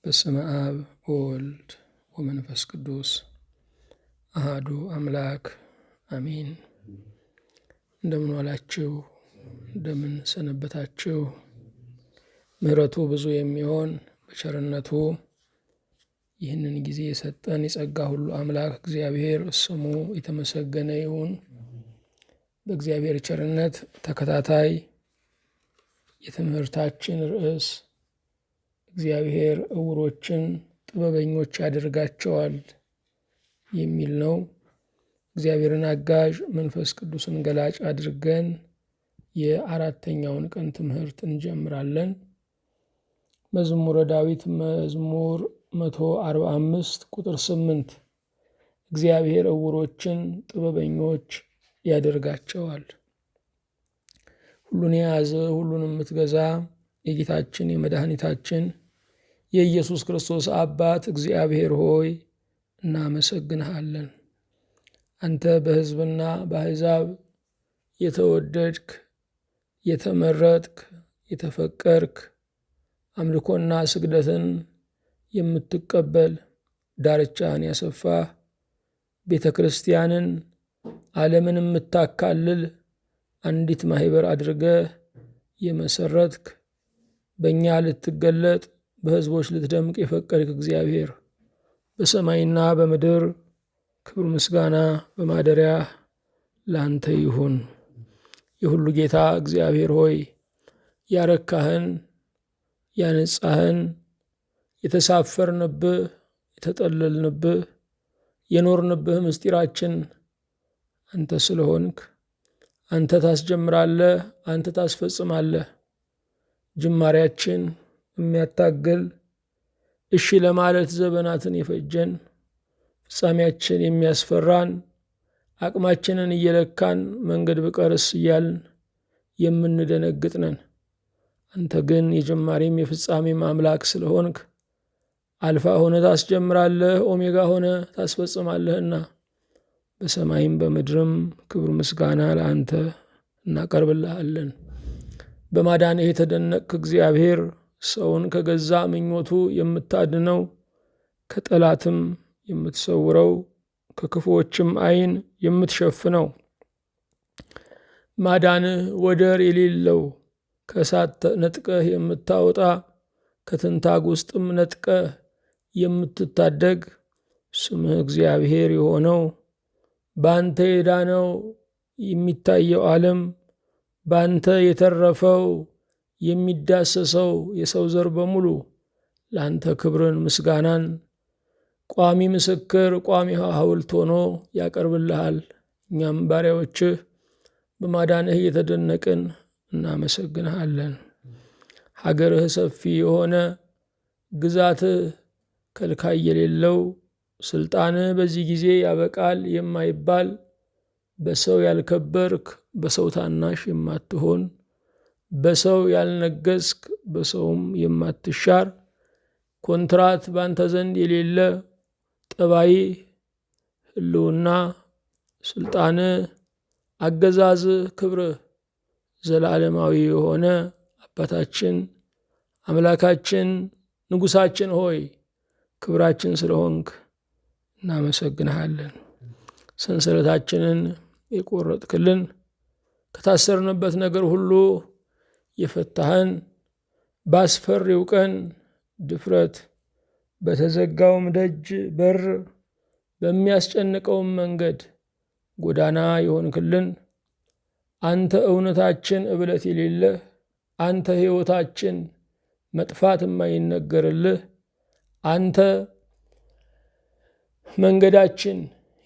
በስመ አብ ወወልድ ወመንፈስ ቅዱስ አሃዱ አምላክ አሜን። እንደምን ዋላችሁ? እንደምን ሰነበታችሁ? ምሕረቱ ብዙ የሚሆን በቸርነቱ ይህንን ጊዜ የሰጠን የጸጋ ሁሉ አምላክ እግዚአብሔር ስሙ የተመሰገነ ይሁን። በእግዚአብሔር ቸርነት ተከታታይ የትምህርታችን ርዕስ እግዚአብሔር ዕውሮችን ጥበበኞች ያደርጋቸዋል የሚል ነው። እግዚአብሔርን አጋዥ መንፈስ ቅዱስን ገላጭ አድርገን የአራተኛውን ቀን ትምህርት እንጀምራለን። መዝሙረ ዳዊት መዝሙር 145 ቁጥር 8 እግዚአብሔር ዕውሮችን ጥበበኞች ያደርጋቸዋል። ሁሉን የያዘ ሁሉን የምትገዛ የጌታችን የመድኃኒታችን የኢየሱስ ክርስቶስ አባት እግዚአብሔር ሆይ እናመሰግንሃለን። አንተ በሕዝብና በአሕዛብ የተወደድክ የተመረጥክ የተፈቀርክ አምልኮና ስግደትን የምትቀበል ዳርቻህን ያሰፋህ ቤተ ክርስቲያንን ዓለምን የምታካልል አንዲት ማኅበር አድርገህ የመሰረትክ በእኛ ልትገለጥ በሕዝቦች ልትደምቅ የፈቀድክ እግዚአብሔር በሰማይና በምድር ክብር ምስጋና በማደሪያ ላንተ ይሁን። የሁሉ ጌታ እግዚአብሔር ሆይ ያረካህን ያነጻህን የተሳፈርንብህ የተጠለልንብህ የኖርንብህ ምስጢራችን አንተ ስለሆንክ አንተ ታስጀምራለህ፣ አንተ ታስፈጽማለህ። ጅማሬያችን የሚያታግል እሺ ለማለት ዘመናትን የፈጀን ፍጻሜያችን የሚያስፈራን አቅማችንን እየለካን መንገድ ብቀርስ እያልን የምንደነግጥ ነን። አንተ ግን የጅማሬም የፍጻሜም አምላክ ስለሆንክ አልፋ ሆነ ታስጀምራለህ፣ ኦሜጋ ሆነ ታስፈጽማለህና በሰማይም በምድርም ክብር ምስጋና ለአንተ እናቀርብልሃለን። በማዳንህ የተደነቅክ እግዚአብሔር ሰውን ከገዛ ምኞቱ የምታድነው ከጠላትም የምትሰውረው ከክፉዎችም ዓይን የምትሸፍነው ማዳንህ ወደር የሌለው ከእሳት ነጥቀህ የምታወጣ ከትንታግ ውስጥም ነጥቀህ የምትታደግ ስምህ እግዚአብሔር የሆነው በአንተ የዳነው የሚታየው ዓለም በአንተ የተረፈው የሚዳሰሰው የሰው ዘር በሙሉ ለአንተ ክብርን ምስጋናን ቋሚ ምስክር ቋሚ ሐውልት ሆኖ ያቀርብልሃል። እኛም ባሪያዎችህ በማዳንህ እየተደነቅን እናመሰግንሃለን። ሀገርህ ሰፊ የሆነ ግዛትህ ከልካይ የሌለው ስልጣንህ በዚህ ጊዜ ያበቃል የማይባል በሰው ያልከበርክ በሰው ታናሽ የማትሆን በሰው ያልነገስክ በሰውም የማትሻር ኮንትራት ባንተ ዘንድ የሌለ ጠባይ ህልውና ስልጣን አገዛዝ ክብርህ ዘላለማዊ የሆነ አባታችን አምላካችን ንጉሳችን ሆይ ክብራችን ስለሆንክ እናመሰግንሃለን። ሰንሰለታችንን የቆረጥክልን ከታሰርንበት ነገር ሁሉ የፈታህን ባስፈሪው ቀን ድፍረት በተዘጋውም ደጅ በር በሚያስጨንቀውም መንገድ ጎዳና የሆንክልን አንተ እውነታችን እብለት የሌለህ አንተ ሕይወታችን መጥፋት የማይነገርልህ አንተ መንገዳችን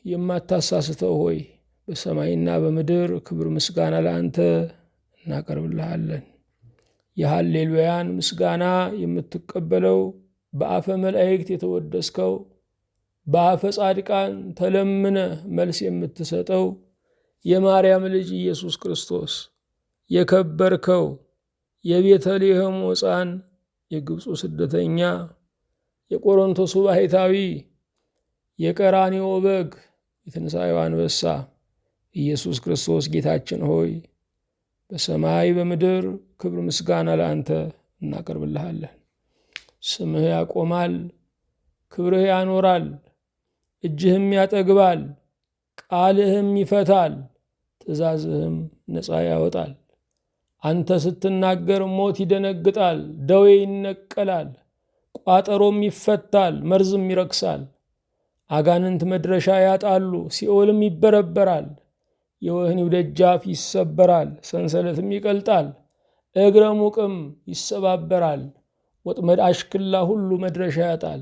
የማታሳስተው ሆይ በሰማይና በምድር ክብር ምስጋና ለአንተ እናቀርብልሃለን። የሃሌሉያን ምስጋና የምትቀበለው በአፈ መላእክት የተወደስከው በአፈ ጻድቃን ተለምነ መልስ የምትሰጠው የማርያም ልጅ ኢየሱስ ክርስቶስ የከበርከው የቤተልሔሙ ሕፃን የግብፁ ስደተኛ የቆሮንቶሱ ባሕታዊ የቀራንዮ በግ የትንሣኤው አንበሳ ኢየሱስ ክርስቶስ ጌታችን ሆይ በሰማይ በምድር ክብር ምስጋና ለአንተ እናቀርብልሃለን። ስምህ ያቆማል፣ ክብርህ ያኖራል፣ እጅህም ያጠግባል፣ ቃልህም ይፈታል፣ ትእዛዝህም ነፃ ያወጣል። አንተ ስትናገር ሞት ይደነግጣል፣ ደዌ ይነቀላል፣ ቋጠሮም ይፈታል፣ መርዝም ይረክሳል። አጋንንት መድረሻ ያጣሉ፣ ሲኦልም ይበረበራል። የወህኒው ደጃፍ ይሰበራል፣ ሰንሰለትም ይቀልጣል፣ እግረ ሙቅም ይሰባበራል። ወጥመድ አሽክላ ሁሉ መድረሻ ያጣል።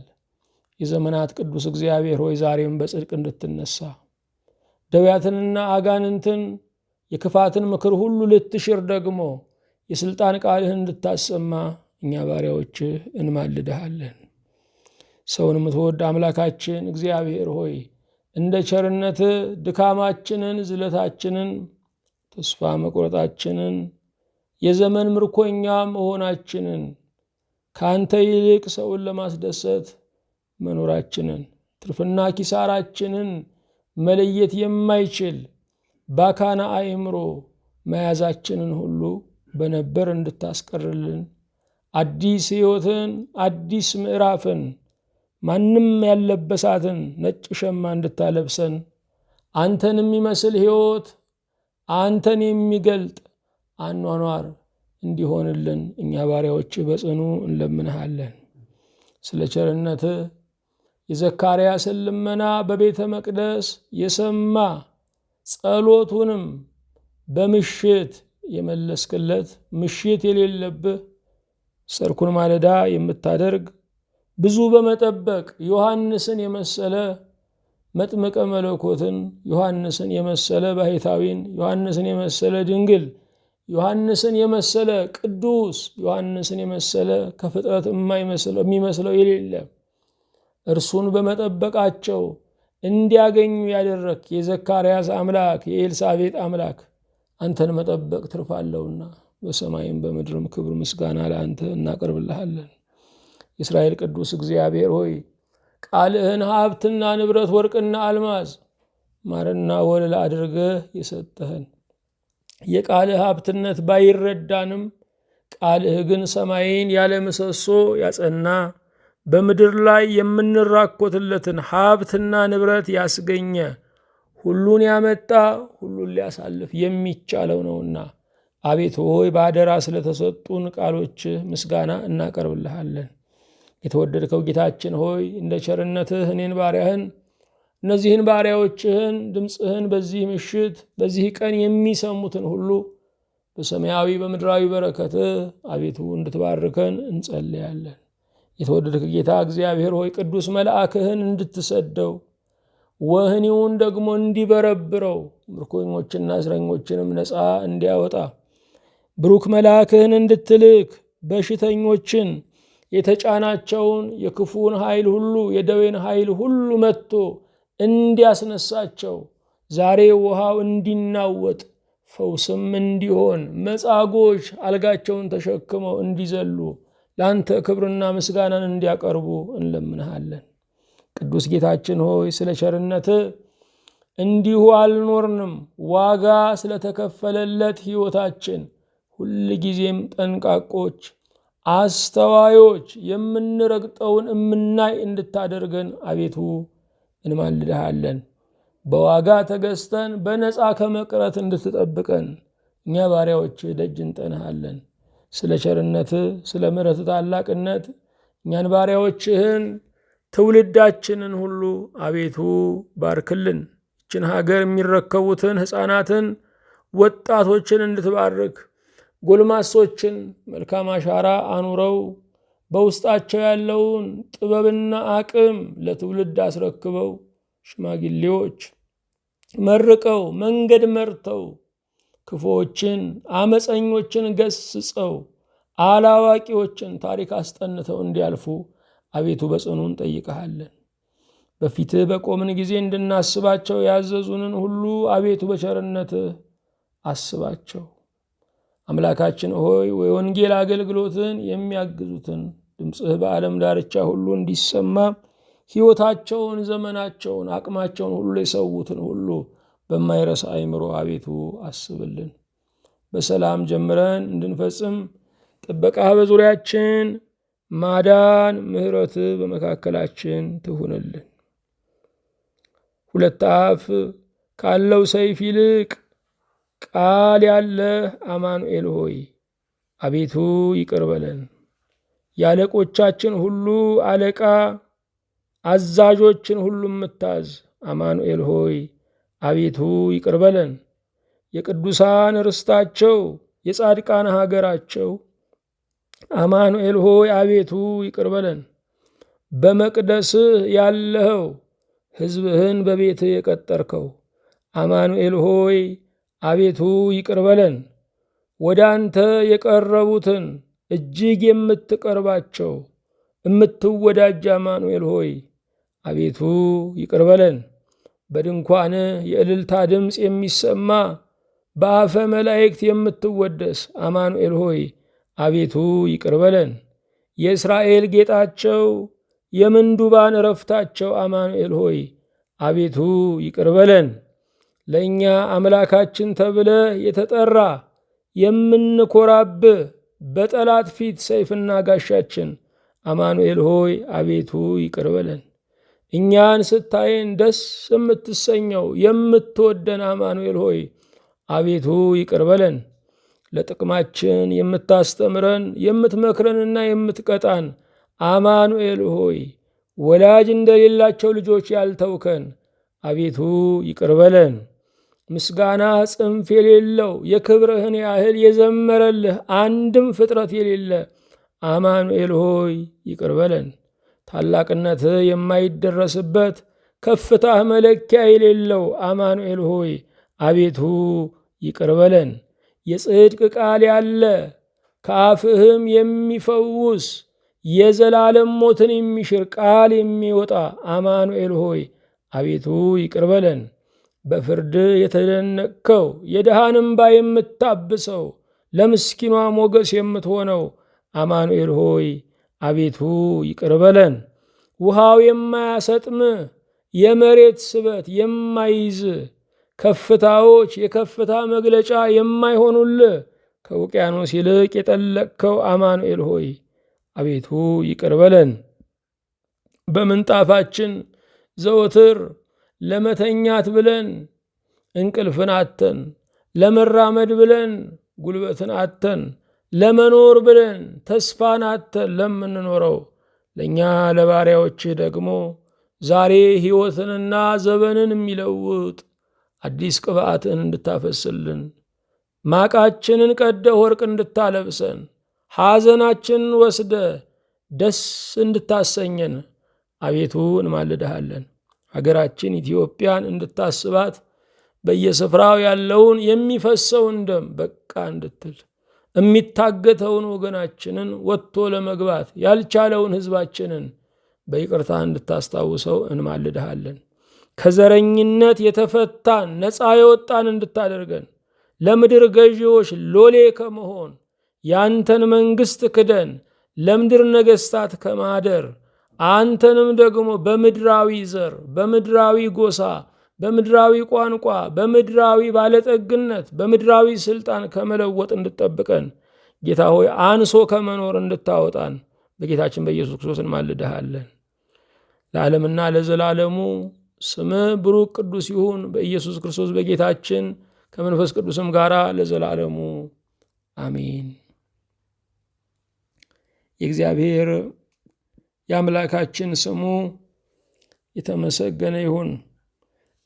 የዘመናት ቅዱስ እግዚአብሔር ሆይ ዛሬም በጽድቅ እንድትነሳ ደዌያትንና አጋንንትን የክፋትን ምክር ሁሉ ልትሽር ደግሞ የሥልጣን ቃልህን እንድታሰማ እኛ ባሪያዎችህ እንማልድሃለን። ሰውን የምትወድ አምላካችን እግዚአብሔር ሆይ እንደ ቸርነትህ ድካማችንን፣ ዝለታችንን፣ ተስፋ መቁረጣችንን፣ የዘመን ምርኮኛ መሆናችንን፣ ከአንተ ይልቅ ሰውን ለማስደሰት መኖራችንን፣ ትርፍና ኪሳራችንን መለየት የማይችል ባካና አእምሮ መያዛችንን ሁሉ በነበር እንድታስቀርልን፣ አዲስ ሕይወትን፣ አዲስ ምዕራፍን፣ ማንም ያለበሳትን ነጭ ሸማ እንድታለብሰን፣ አንተን የሚመስል ሕይወት፣ አንተን የሚገልጥ አኗኗር እንዲሆንልን እኛ ባሪያዎችህ በጽኑ እንለምንሃለን። ስለ ቸርነትህ የዘካርያስን ልመና በቤተ መቅደስ የሰማ ጸሎቱንም በምሽት የመለስክለት ምሽት የሌለብህ ሰርኩን ማለዳ የምታደርግ ብዙ በመጠበቅ ዮሐንስን የመሰለ መጥምቀ መለኮትን፣ ዮሐንስን የመሰለ ባሕታዊን፣ ዮሐንስን የመሰለ ድንግል፣ ዮሐንስን የመሰለ ቅዱስ፣ ዮሐንስን የመሰለ ከፍጥረት የሚመስለው የሌለ እርሱን በመጠበቃቸው እንዲያገኙ ያደረግ የዘካርያስ አምላክ የኤልሳቤጥ አምላክ አንተን መጠበቅ ትርፋለውና በሰማይም በምድርም ክብር ምስጋና ለአንተ እናቀርብልሃለን። የእስራኤል ቅዱስ እግዚአብሔር ሆይ ቃልህን ሀብትና ንብረት ወርቅና አልማዝ ማርና ወለላ አድርገህ የሰጠህን የቃልህ ሀብትነት ባይረዳንም ቃልህ ግን ሰማይን ያለ ምሰሶ ያጸና በምድር ላይ የምንራኮትለትን ሀብትና ንብረት ያስገኘ ሁሉን ያመጣ ሁሉን ሊያሳልፍ የሚቻለው ነውና አቤቱ ሆይ በአደራ ስለተሰጡን ቃሎችህ ምስጋና እናቀርብልሃለን። የተወደድከው ጌታችን ሆይ እንደ ቸርነትህ እኔን ባሪያህን እነዚህን ባሪያዎችህን ድምፅህን በዚህ ምሽት በዚህ ቀን የሚሰሙትን ሁሉ በሰማያዊ በምድራዊ በረከትህ አቤቱ እንድትባርከን እንጸልያለን። የተወደድክ ጌታ እግዚአብሔር ሆይ ቅዱስ መልአክህን እንድትሰደው ወህኒውን ደግሞ እንዲበረብረው ምርኮኞችና እስረኞችንም ነፃ እንዲያወጣ ብሩክ መልአክህን እንድትልክ በሽተኞችን የተጫናቸውን የክፉን ኃይል ሁሉ የደዌን ኃይል ሁሉ መጥቶ እንዲያስነሳቸው ዛሬ ውሃው እንዲናወጥ ፈውስም እንዲሆን መጻጎች አልጋቸውን ተሸክመው እንዲዘሉ ለአንተ ክብርና ምስጋናን እንዲያቀርቡ እንለምንሃለን። ቅዱስ ጌታችን ሆይ ስለ ቸርነትህ እንዲሁ አልኖርንም። ዋጋ ስለተከፈለለት ሕይወታችን ሁል ጊዜም ጠንቃቆች፣ አስተዋዮች፣ የምንረግጠውን እምናይ እንድታደርገን አቤቱ እንማልድሃለን። በዋጋ ተገዝተን በነፃ ከመቅረት እንድትጠብቀን እኛ ባሪያዎች ደጅ እንጠናሃለን። ስለ ቸርነትህ ስለ ምሕረትህ ታላቅነት እኛን ባሪያዎችህን ትውልዳችንን ሁሉ አቤቱ ባርክልን። ይችን ሀገር የሚረከቡትን ሕፃናትን ወጣቶችን እንድትባርክ ጎልማሶችን መልካም አሻራ አኑረው በውስጣቸው ያለውን ጥበብና አቅም ለትውልድ አስረክበው ሽማግሌዎች መርቀው መንገድ መርተው ክፉዎችን አመፀኞችን ገስጸው አላዋቂዎችን ታሪክ አስጠንተው እንዲያልፉ አቤቱ በጽኑ እንጠይቅሃለን። በፊትህ በቆምን ጊዜ እንድናስባቸው ያዘዙንን ሁሉ አቤቱ በቸርነትህ አስባቸው። አምላካችን ሆይ የወንጌል አገልግሎትን የሚያግዙትን ድምፅህ በዓለም ዳርቻ ሁሉ እንዲሰማ ሕይወታቸውን፣ ዘመናቸውን፣ አቅማቸውን ሁሉ የሰዉትን ሁሉ በማይረሳ አእምሮ አቤቱ ማዳን ምሕረት በመካከላችን ትሁንልን። ሁለት አፍ ካለው ሰይፍ ይልቅ ቃል ያለህ አማኑኤል ሆይ አቤቱ ይቅር በለን። የአለቆቻችን ሁሉ አለቃ፣ አዛዦችን ሁሉ የምታዝ አማኑኤል ሆይ አቤቱ ይቅር በለን። የቅዱሳን ርስታቸው፣ የጻድቃን ሀገራቸው አማኑኤል ሆይ አቤቱ ይቅር በለን። በመቅደስህ ያለኸው ሕዝብህን በቤትህ የቀጠርከው አማኑኤል ሆይ አቤቱ ይቅር በለን። ወደ አንተ የቀረቡትን እጅግ የምትቀርባቸው የምትወዳጅ አማኑኤል ሆይ አቤቱ ይቅር በለን። በድንኳንህ የእልልታ ድምፅ የሚሰማ በአፈ መላእክት የምትወደስ አማኑኤል ሆይ አቤቱ ይቅር በለን። የእስራኤል ጌጣቸው የምንዱባን እረፍታቸው አማኑኤል ሆይ አቤቱ ይቅር በለን። ለእኛ አምላካችን ተብለ የተጠራ የምንኮራብህ በጠላት ፊት ሰይፍና ጋሻችን አማኑኤል ሆይ አቤቱ ይቅር በለን። እኛን ስታየን ደስ የምትሰኘው የምትወደን አማኑኤል ሆይ አቤቱ ይቅር በለን። ለጥቅማችን የምታስተምረን የምትመክረንና የምትቀጣን አማኑኤል ሆይ ወላጅ እንደሌላቸው ልጆች ያልተውከን አቤቱ ይቅር በለን። ምስጋና ጽንፍ የሌለው የክብርህን ያህል የዘመረልህ አንድም ፍጥረት የሌለ አማኑኤል ሆይ ይቅር በለን። ታላቅነትህ የማይደረስበት ከፍታህ መለኪያ የሌለው አማኑኤል ሆይ አቤቱ ይቅር በለን። የጽድቅ ቃል ያለ ከአፍህም የሚፈውስ የዘላለም ሞትን የሚሽር ቃል የሚወጣ አማኑኤል ሆይ አቤቱ ይቅር በለን። በፍርድ የተደነቅከው የድሃን እንባ የምታብሰው ለምስኪኗ ሞገስ የምትሆነው አማኑኤል ሆይ አቤቱ ይቅር በለን። ውሃው የማያሰጥም የመሬት ስበት የማይዝ ከፍታዎች የከፍታ መግለጫ የማይሆኑልህ ከውቅያኖስ ይልቅ የጠለቅከው አማኑኤል ሆይ አቤቱ ይቅር በለን። በምንጣፋችን ዘወትር ለመተኛት ብለን እንቅልፍን አተን፣ ለመራመድ ብለን ጉልበትን አተን፣ ለመኖር ብለን ተስፋን አተን ለምንኖረው ለእኛ ለባሪያዎችህ ደግሞ ዛሬ ሕይወትንና ዘመንን የሚለውጥ አዲስ ቅብአትን እንድታፈስልን፣ ማቃችንን ቀደ ወርቅ እንድታለብሰን፣ ሐዘናችንን ወስደ ደስ እንድታሰኘን አቤቱ እንማልድሃለን። ሀገራችን ኢትዮጵያን እንድታስባት በየስፍራው ያለውን የሚፈሰውን ደም በቃ እንድትል፣ የሚታገተውን ወገናችንን ወጥቶ ለመግባት ያልቻለውን ሕዝባችንን በይቅርታ እንድታስታውሰው እንማልድሃለን። ከዘረኝነት የተፈታን ነፃ የወጣን እንድታደርገን፣ ለምድር ገዢዎች ሎሌ ከመሆን ያንተን መንግሥት ክደን ለምድር ነገሥታት ከማደር አንተንም ደግሞ በምድራዊ ዘር፣ በምድራዊ ጎሳ፣ በምድራዊ ቋንቋ፣ በምድራዊ ባለጠግነት፣ በምድራዊ ስልጣን ከመለወጥ እንድጠብቀን ጌታ ሆይ አንሶ ከመኖር እንድታወጣን በጌታችን በኢየሱስ ክርስቶስ እንማልድሃለን። ለዓለምና ለዘላለሙ ስምህ ብሩክ ቅዱስ ይሁን። በኢየሱስ ክርስቶስ በጌታችን ከመንፈስ ቅዱስም ጋር ለዘላለሙ አሜን። የእግዚአብሔር የአምላካችን ስሙ የተመሰገነ ይሁን።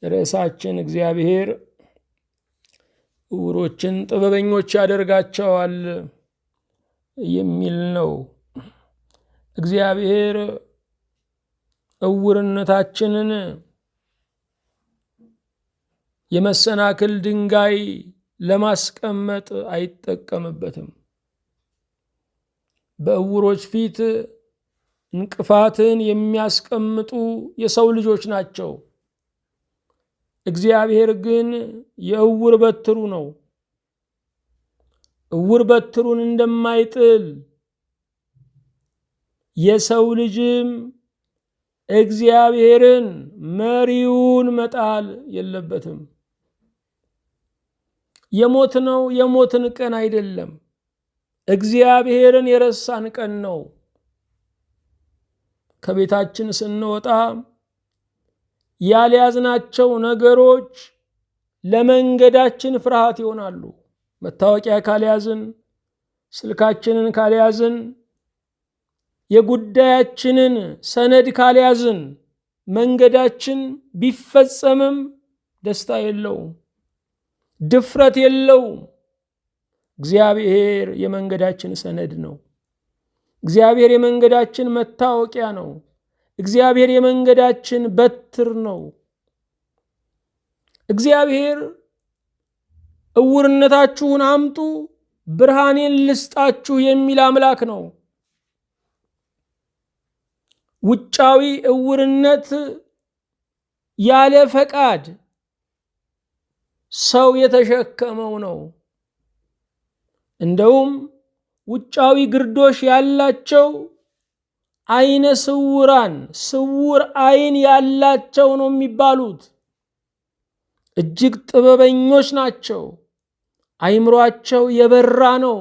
ርዕሳችን እግዚአብሔር ዕውሮችን ጥበበኞች ያደርጋቸዋል የሚል ነው። እግዚአብሔር ዕውርነታችንን የመሰናክል ድንጋይ ለማስቀመጥ አይጠቀምበትም። በዕውሮች ፊት እንቅፋትን የሚያስቀምጡ የሰው ልጆች ናቸው። እግዚአብሔር ግን የዕውር በትሩ ነው። ዕውር በትሩን እንደማይጥል የሰው ልጅም እግዚአብሔርን መሪውን መጣል የለበትም። የሞት ነው፣ የሞትን ቀን አይደለም። እግዚአብሔርን የረሳን ቀን ነው። ከቤታችን ስንወጣ ያልያዝናቸው ነገሮች ለመንገዳችን ፍርሃት ይሆናሉ። መታወቂያ ካልያዝን፣ ስልካችንን ካልያዝን፣ የጉዳያችንን ሰነድ ካልያዝን መንገዳችን ቢፈጸምም ደስታ የለውም፣ ድፍረት የለውም። እግዚአብሔር የመንገዳችን ሰነድ ነው። እግዚአብሔር የመንገዳችን መታወቂያ ነው። እግዚአብሔር የመንገዳችን በትር ነው። እግዚአብሔር እውርነታችሁን አምጡ ብርሃኔን ልስጣችሁ የሚል አምላክ ነው። ውጫዊ እውርነት ያለ ፈቃድ ሰው የተሸከመው ነው። እንደውም ውጫዊ ግርዶሽ ያላቸው አይነ ስውራን፣ ስውር አይን ያላቸው ነው የሚባሉት። እጅግ ጥበበኞች ናቸው። አይምሯቸው የበራ ነው።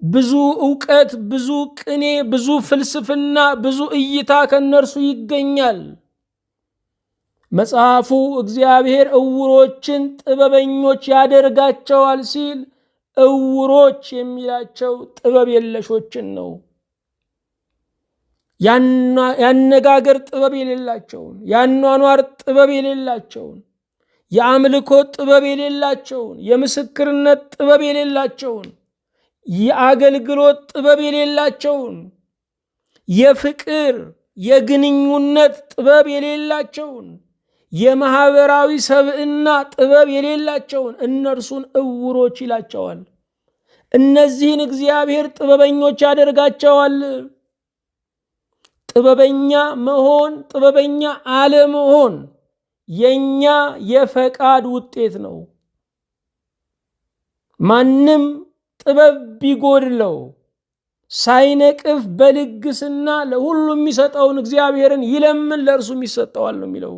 ብዙ ዕውቀት፣ ብዙ ቅኔ፣ ብዙ ፍልስፍና፣ ብዙ እይታ ከነርሱ ይገኛል። መጽሐፉ እግዚአብሔር ዕውሮችን ጥበበኞች ያደርጋቸዋል ሲል ዕውሮች የሚላቸው ጥበብ የለሾችን ነው። ያነጋገር ጥበብ የሌላቸውን፣ ያኗኗር ጥበብ የሌላቸውን፣ የአምልኮ ጥበብ የሌላቸውን፣ የምስክርነት ጥበብ የሌላቸውን፣ የአገልግሎት ጥበብ የሌላቸውን፣ የፍቅር የግንኙነት ጥበብ የሌላቸውን፣ የማህበራዊ ሰብዕና ጥበብ የሌላቸውን እነርሱን ዕውሮች ይላቸዋል። እነዚህን እግዚአብሔር ጥበበኞች ያደርጋቸዋል። ጥበበኛ መሆን፣ ጥበበኛ አለመሆን የኛ የፈቃድ ውጤት ነው። ማንም ጥበብ ቢጎድለው ሳይነቅፍ በልግስና ለሁሉ የሚሰጠውን እግዚአብሔርን ይለምን፣ ለእርሱም ይሰጠዋል ነው የሚለው።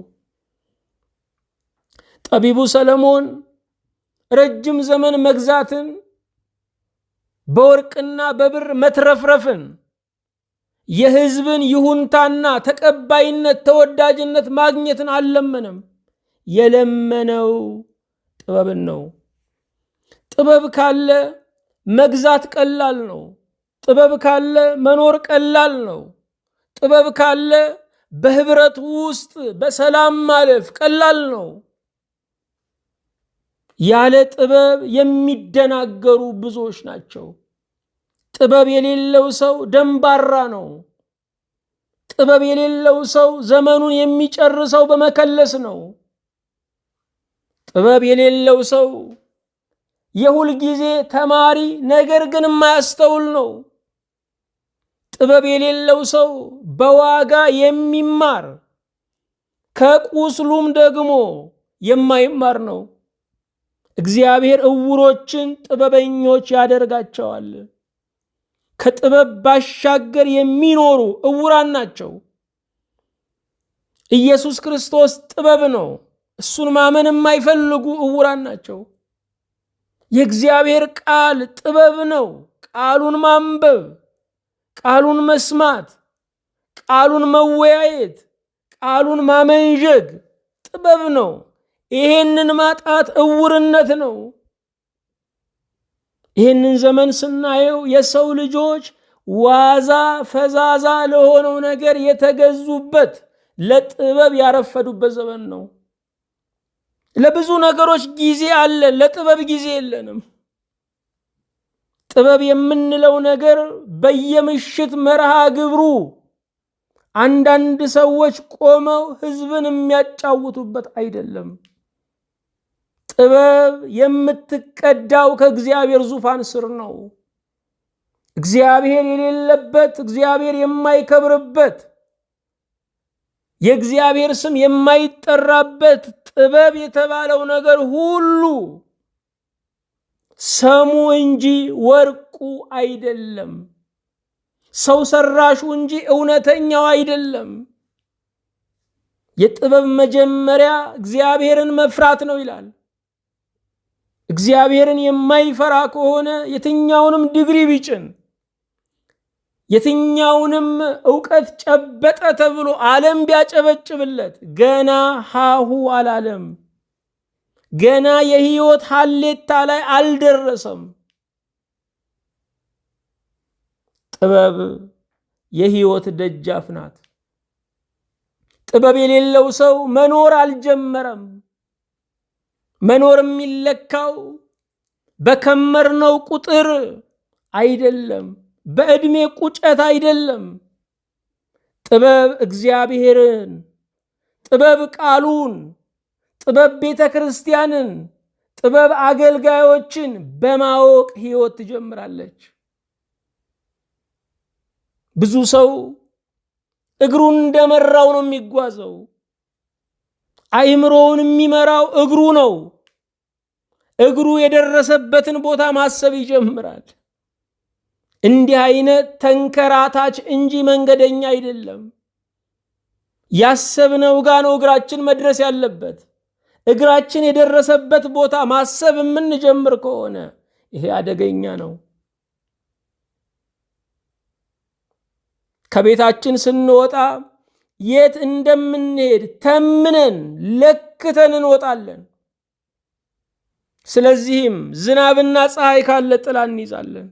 ጠቢቡ ሰለሞን ረጅም ዘመን መግዛትን፣ በወርቅና በብር መትረፍረፍን፣ የሕዝብን ይሁንታና ተቀባይነት ተወዳጅነት ማግኘትን አልለመነም። የለመነው ጥበብን ነው። ጥበብ ካለ መግዛት ቀላል ነው። ጥበብ ካለ መኖር ቀላል ነው። ጥበብ ካለ በህብረት ውስጥ በሰላም ማለፍ ቀላል ነው። ያለ ጥበብ የሚደናገሩ ብዙዎች ናቸው። ጥበብ የሌለው ሰው ደንባራ ነው። ጥበብ የሌለው ሰው ዘመኑን የሚጨርሰው በመከለስ ነው። ጥበብ የሌለው ሰው የሁል ጊዜ ተማሪ ነገር ግን የማያስተውል ነው። ጥበብ የሌለው ሰው በዋጋ የሚማር ከቁስሉም ደግሞ የማይማር ነው። እግዚአብሔር ዕውሮችን ጥበበኞች ያደርጋቸዋል። ከጥበብ ባሻገር የሚኖሩ ዕውራን ናቸው። ኢየሱስ ክርስቶስ ጥበብ ነው። እሱን ማመን የማይፈልጉ ዕውራን ናቸው። የእግዚአብሔር ቃል ጥበብ ነው። ቃሉን ማንበብ፣ ቃሉን መስማት፣ ቃሉን መወያየት፣ ቃሉን ማመንዠግ ጥበብ ነው። ይሄንን ማጣት ዕውርነት ነው። ይህንን ዘመን ስናየው የሰው ልጆች ዋዛ ፈዛዛ ለሆነው ነገር የተገዙበት፣ ለጥበብ ያረፈዱበት ዘመን ነው። ለብዙ ነገሮች ጊዜ አለን፣ ለጥበብ ጊዜ የለንም። ጥበብ የምንለው ነገር በየምሽት መርሃ ግብሩ አንዳንድ ሰዎች ቆመው ሕዝብን የሚያጫውቱበት አይደለም። ጥበብ የምትቀዳው ከእግዚአብሔር ዙፋን ስር ነው። እግዚአብሔር የሌለበት፣ እግዚአብሔር የማይከብርበት፣ የእግዚአብሔር ስም የማይጠራበት ጥበብ የተባለው ነገር ሁሉ ሰሙ እንጂ ወርቁ አይደለም። ሰው ሰራሹ እንጂ እውነተኛው አይደለም። የጥበብ መጀመሪያ እግዚአብሔርን መፍራት ነው ይላል። እግዚአብሔርን የማይፈራ ከሆነ የትኛውንም ዲግሪ ቢጭን፣ የትኛውንም ዕውቀት ጨበጠ ተብሎ ዓለም ቢያጨበጭብለት ገና ሃሁ አላለም። ገና የሕይወት ሀሌታ ላይ አልደረሰም። ጥበብ የሕይወት ደጃፍ ናት። ጥበብ የሌለው ሰው መኖር አልጀመረም። መኖር የሚለካው በከመርነው ቁጥር አይደለም፣ በዕድሜ ቁጨት አይደለም። ጥበብ እግዚአብሔርን፣ ጥበብ ቃሉን፣ ጥበብ ቤተ ክርስቲያንን፣ ጥበብ አገልጋዮችን በማወቅ ሕይወት ትጀምራለች። ብዙ ሰው እግሩን እንደመራው ነው የሚጓዘው። አእምሮውን የሚመራው እግሩ ነው። እግሩ የደረሰበትን ቦታ ማሰብ ይጀምራል። እንዲህ አይነት ተንከራታች እንጂ መንገደኛ አይደለም። ያሰብነው ጋ ነው እግራችን መድረስ ያለበት። እግራችን የደረሰበት ቦታ ማሰብ የምንጀምር ከሆነ ይሄ አደገኛ ነው። ከቤታችን ስንወጣ የት እንደምንሄድ ተምነን ለክተን እንወጣለን። ስለዚህም ዝናብና ፀሐይ ካለ ጥላ እንይዛለን።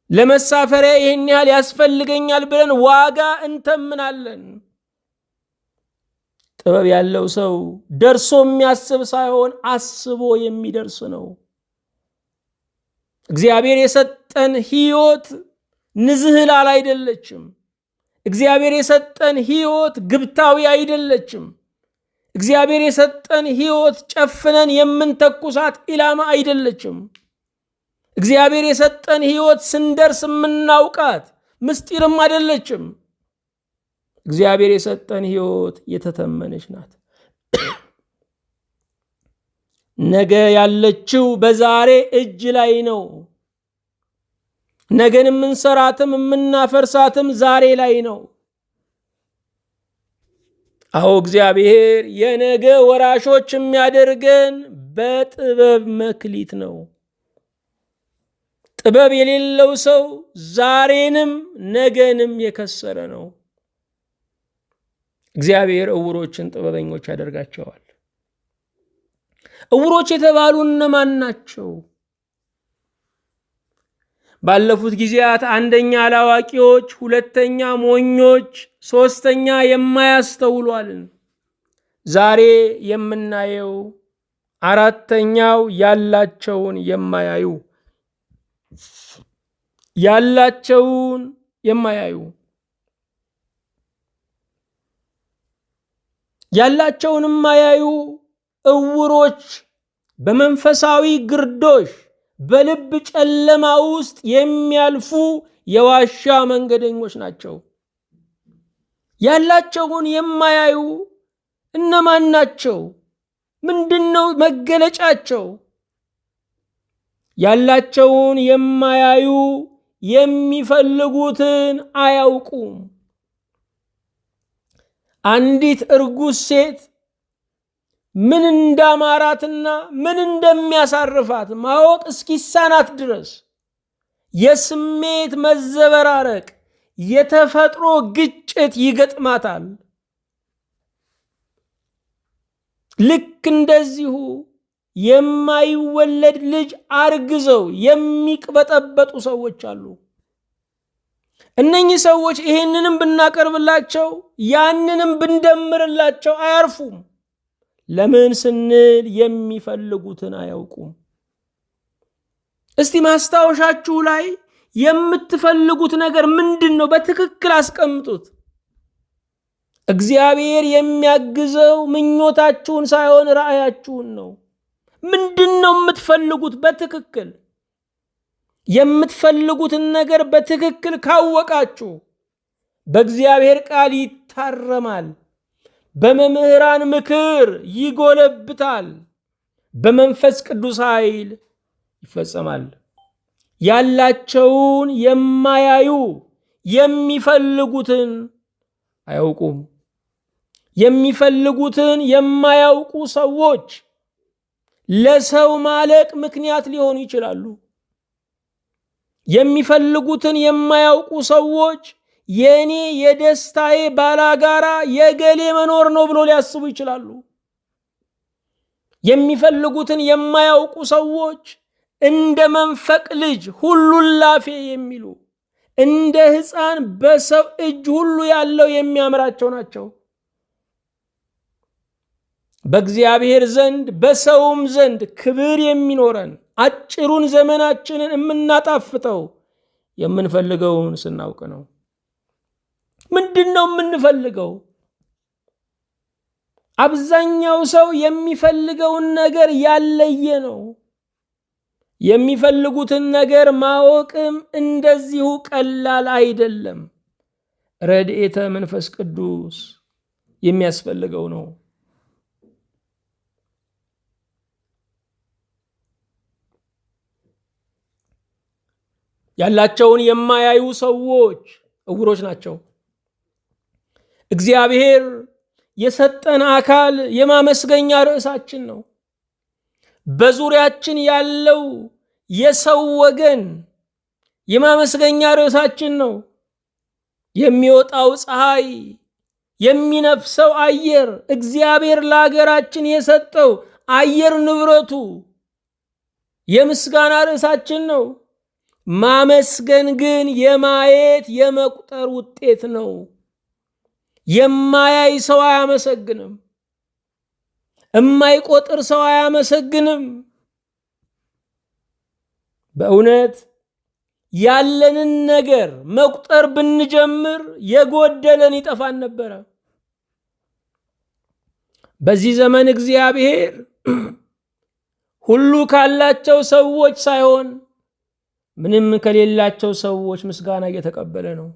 ለመሳፈሪያ ይህን ያህል ያስፈልገኛል ብለን ዋጋ እንተምናለን። ጥበብ ያለው ሰው ደርሶ የሚያስብ ሳይሆን አስቦ የሚደርስ ነው። እግዚአብሔር የሰጠን ሕይወት ንዝህላል አይደለችም። እግዚአብሔር የሰጠን ሕይወት ግብታዊ አይደለችም። እግዚአብሔር የሰጠን ሕይወት ጨፍነን የምንተኩሳት ኢላማ አይደለችም። እግዚአብሔር የሰጠን ሕይወት ስንደርስ የምናውቃት ምስጢርም አይደለችም። እግዚአብሔር የሰጠን ሕይወት የተተመነች ናት። ነገ ያለችው በዛሬ እጅ ላይ ነው። ነገን የምንሰራትም የምናፈርሳትም ዛሬ ላይ ነው። አዎ እግዚአብሔር የነገ ወራሾች የሚያደርገን በጥበብ መክሊት ነው። ጥበብ የሌለው ሰው ዛሬንም ነገንም የከሰረ ነው። እግዚአብሔር ዕውሮችን ጥበበኞች ያደርጋቸዋል። ዕውሮች የተባሉ እነማን ናቸው? ባለፉት ጊዜያት አንደኛ አላዋቂዎች፣ ሁለተኛ ሞኞች፣ ሶስተኛ የማያስተውሉ አልን። ዛሬ የምናየው አራተኛው ያላቸውን የማያዩ ያላቸውን የማያዩ ያላቸውን የማያዩ ዕውሮች በመንፈሳዊ ግርዶሽ በልብ ጨለማ ውስጥ የሚያልፉ የዋሻ መንገደኞች ናቸው። ያላቸውን የማያዩ እነማን ናቸው? ምንድነው መገለጫቸው? ያላቸውን የማያዩ የሚፈልጉትን አያውቁም። አንዲት እርጉዝ ሴት ምን እንዳማራትና ምን እንደሚያሳርፋት ማወቅ እስኪሳናት ድረስ የስሜት መዘበራረቅ፣ የተፈጥሮ ግጭት ይገጥማታል። ልክ እንደዚሁ የማይወለድ ልጅ አርግዘው የሚቅበጠበጡ ሰዎች አሉ። እነኚህ ሰዎች ይህንንም ብናቀርብላቸው ያንንም ብንደምርላቸው አያርፉም። ለምን ስንል የሚፈልጉትን አያውቁም። እስቲ ማስታወሻችሁ ላይ የምትፈልጉት ነገር ምንድን ነው? በትክክል አስቀምጡት። እግዚአብሔር የሚያግዘው ምኞታችሁን ሳይሆን ራእያችሁን ነው። ምንድን ነው የምትፈልጉት? በትክክል የምትፈልጉትን ነገር በትክክል ካወቃችሁ በእግዚአብሔር ቃል ይታረማል፣ በመምህራን ምክር ይጎለብታል፣ በመንፈስ ቅዱስ ኃይል ይፈጸማል። ያላቸውን የማያዩ የሚፈልጉትን አያውቁም። የሚፈልጉትን የማያውቁ ሰዎች ለሰው ማለቅ ምክንያት ሊሆኑ ይችላሉ። የሚፈልጉትን የማያውቁ ሰዎች የኔ የደስታዬ ባላጋራ የገሌ መኖር ነው ብሎ ሊያስቡ ይችላሉ። የሚፈልጉትን የማያውቁ ሰዎች እንደ መንፈቅ ልጅ ሁሉን ላፌ የሚሉ እንደ ሕፃን በሰው እጅ ሁሉ ያለው የሚያምራቸው ናቸው። በእግዚአብሔር ዘንድ በሰውም ዘንድ ክብር የሚኖረን አጭሩን ዘመናችንን የምናጣፍጠው የምንፈልገውን ስናውቅ ነው። ምንድን ነው የምንፈልገው? አብዛኛው ሰው የሚፈልገውን ነገር ያለየ ነው። የሚፈልጉትን ነገር ማወቅም እንደዚሁ ቀላል አይደለም። ረድኤተ መንፈስ ቅዱስ የሚያስፈልገው ነው። ያላቸውን የማያዩ ሰዎች እውሮች ናቸው። እግዚአብሔር የሰጠን አካል የማመስገኛ ርዕሳችን ነው። በዙሪያችን ያለው የሰው ወገን የማመስገኛ ርዕሳችን ነው። የሚወጣው ፀሐይ፣ የሚነፍሰው አየር፣ እግዚአብሔር ለሀገራችን የሰጠው አየር ንብረቱ የምስጋና ርዕሳችን ነው። ማመስገን ግን የማየት የመቁጠር ውጤት ነው። የማያይ ሰው አያመሰግንም። የማይቆጥር ሰው አያመሰግንም። በእውነት ያለንን ነገር መቁጠር ብንጀምር የጎደለን ይጠፋን ነበረ። በዚህ ዘመን እግዚአብሔር ሁሉ ካላቸው ሰዎች ሳይሆን ምንም ከሌላቸው ሰዎች ምስጋና እየተቀበለ ነው።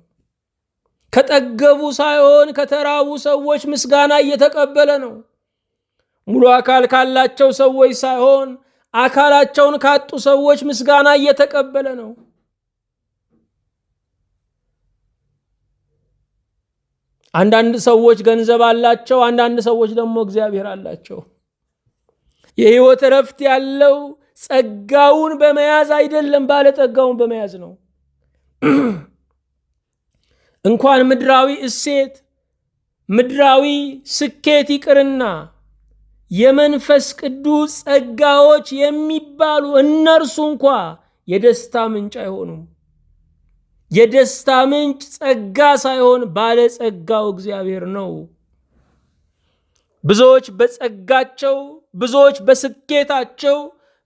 ከጠገቡ ሳይሆን ከተራቡ ሰዎች ምስጋና እየተቀበለ ነው። ሙሉ አካል ካላቸው ሰዎች ሳይሆን አካላቸውን ካጡ ሰዎች ምስጋና እየተቀበለ ነው። አንዳንድ ሰዎች ገንዘብ አላቸው፣ አንዳንድ ሰዎች ደግሞ እግዚአብሔር አላቸው። የሕይወት እረፍት ያለው ጸጋውን በመያዝ አይደለም፣ ባለጸጋውን በመያዝ ነው። እንኳን ምድራዊ እሴት ምድራዊ ስኬት ይቅርና የመንፈስ ቅዱስ ጸጋዎች የሚባሉ እነርሱ እንኳ የደስታ ምንጭ አይሆኑም። የደስታ ምንጭ ጸጋ ሳይሆን ባለጸጋው እግዚአብሔር ነው። ብዙዎች በጸጋቸው፣ ብዙዎች በስኬታቸው፣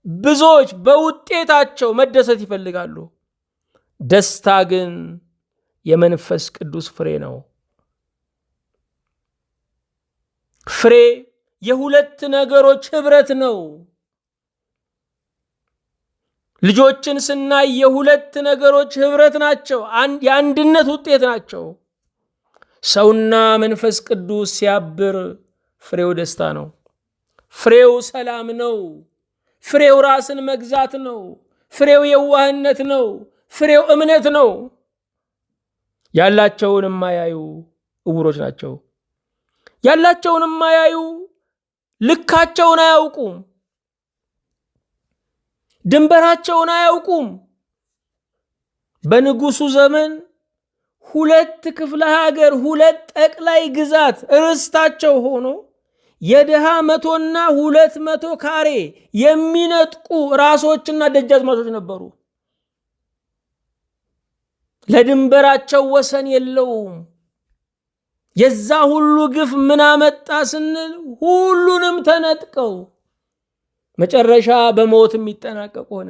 ብዙዎች በውጤታቸው መደሰት ይፈልጋሉ። ደስታ ግን የመንፈስ ቅዱስ ፍሬ ነው። ፍሬ የሁለት ነገሮች ህብረት ነው። ልጆችን ስናይ የሁለት ነገሮች ህብረት ናቸው፣ የአንድነት ውጤት ናቸው። ሰውና መንፈስ ቅዱስ ሲያብር ፍሬው ደስታ ነው። ፍሬው ሰላም ነው። ፍሬው ራስን መግዛት ነው። ፍሬው የዋህነት ነው። ፍሬው እምነት ነው። ያላቸውን የማያዩ እውሮች ናቸው። ያላቸውን የማያዩ ልካቸውን አያውቁም። ድንበራቸውን አያውቁም። በንጉሱ ዘመን 2 ክፍለ ሀገር 2 ጠቅላይ ግዛት ርስታቸው ሆኖ የድሃ 100ና 200 ካሬ የሚነጥቁ ራሶችና ደጃዝማቾች ነበሩ። ለድንበራቸው ወሰን የለውም። የዛ ሁሉ ግፍ ምን አመጣ ስንል ሁሉንም ተነጥቀው መጨረሻ በሞት የሚጠናቀቅ ሆነ።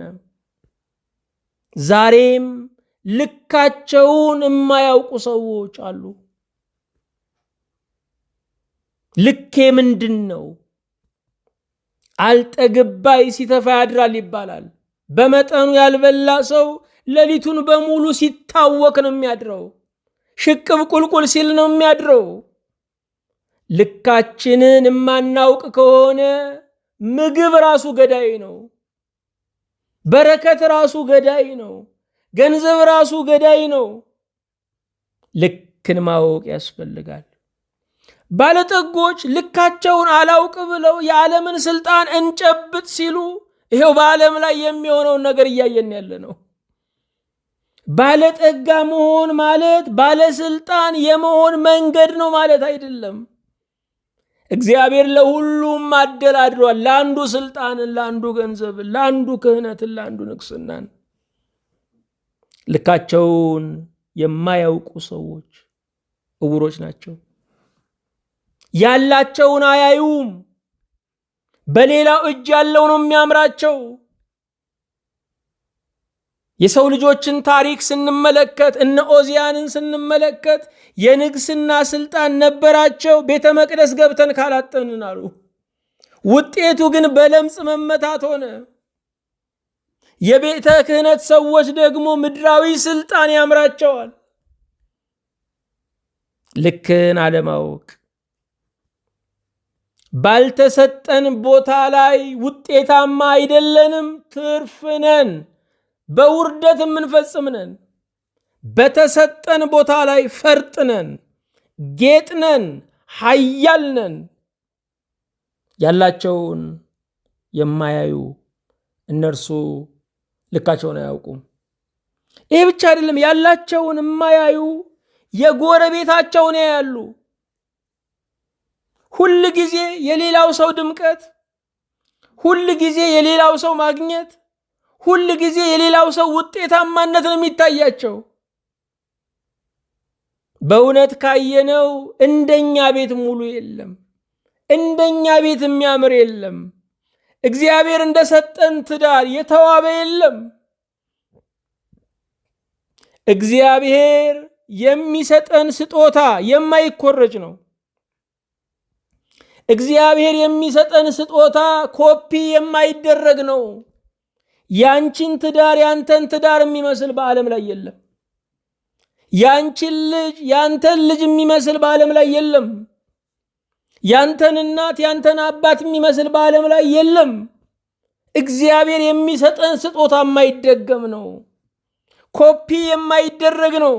ዛሬም ልካቸውን የማያውቁ ሰዎች አሉ። ልኬ ምንድን ነው? አልጠግባይ ሲተፋ ያድራል ይባላል። በመጠኑ ያልበላ ሰው ሌሊቱን በሙሉ ሲታወክ ነው የሚያድረው። ሽቅብ ቁልቁል ሲል ነው የሚያድረው። ልካችንን የማናውቅ ከሆነ ምግብ ራሱ ገዳይ ነው። በረከት ራሱ ገዳይ ነው። ገንዘብ ራሱ ገዳይ ነው። ልክን ማወቅ ያስፈልጋል። ባለጠጎች ልካቸውን አላውቅ ብለው የዓለምን ስልጣን እንጨብጥ ሲሉ ይሄው በዓለም ላይ የሚሆነውን ነገር እያየን ያለ ነው። ባለጠጋ መሆን ማለት ባለስልጣን የመሆን መንገድ ነው ማለት አይደለም። እግዚአብሔር ለሁሉም አደላድሏል። ለአንዱ ስልጣንን፣ ለአንዱ ገንዘብን፣ ለአንዱ ክህነትን፣ ለአንዱ ንግስናን። ልካቸውን የማያውቁ ሰዎች ዕውሮች ናቸው። ያላቸውን አያዩም። በሌላው እጅ ያለው ነው የሚያምራቸው። የሰው ልጆችን ታሪክ ስንመለከት እነ ኦዚያንን ስንመለከት የንግስና ስልጣን ነበራቸው። ቤተ መቅደስ ገብተን ካላጠንን አሉ። ውጤቱ ግን በለምጽ መመታት ሆነ። የቤተ ክህነት ሰዎች ደግሞ ምድራዊ ስልጣን ያምራቸዋል። ልክን አለማወቅ። ባልተሰጠን ቦታ ላይ ውጤታማ አይደለንም፣ ትርፍነን፣ በውርደት የምንፈጽምነን። በተሰጠን ቦታ ላይ ፈርጥነን፣ ጌጥነን፣ ኃያልነን። ያላቸውን የማያዩ እነርሱ ልካቸውን አያውቁም። ይሄ ብቻ አይደለም፣ ያላቸውን የማያዩ የጎረቤታቸውን ያያሉ። ሁል ጊዜ የሌላው ሰው ድምቀት፣ ሁል ጊዜ የሌላው ሰው ማግኘት፣ ሁል ጊዜ የሌላው ሰው ውጤታማነት ነው የሚታያቸው። በእውነት ካየነው እንደኛ ቤት ሙሉ የለም፣ እንደኛ ቤት የሚያምር የለም። እግዚአብሔር እንደሰጠን ትዳር የተዋበ የለም። እግዚአብሔር የሚሰጠን ስጦታ የማይኮረጅ ነው። እግዚአብሔር የሚሰጠን ስጦታ ኮፒ የማይደረግ ነው። ያንቺን ትዳር ያንተን ትዳር የሚመስል በዓለም ላይ የለም። ያንቺን ልጅ ያንተን ልጅ የሚመስል በዓለም ላይ የለም። ያንተን እናት ያንተን አባት የሚመስል በዓለም ላይ የለም። እግዚአብሔር የሚሰጠን ስጦታ የማይደገም ነው፣ ኮፒ የማይደረግ ነው።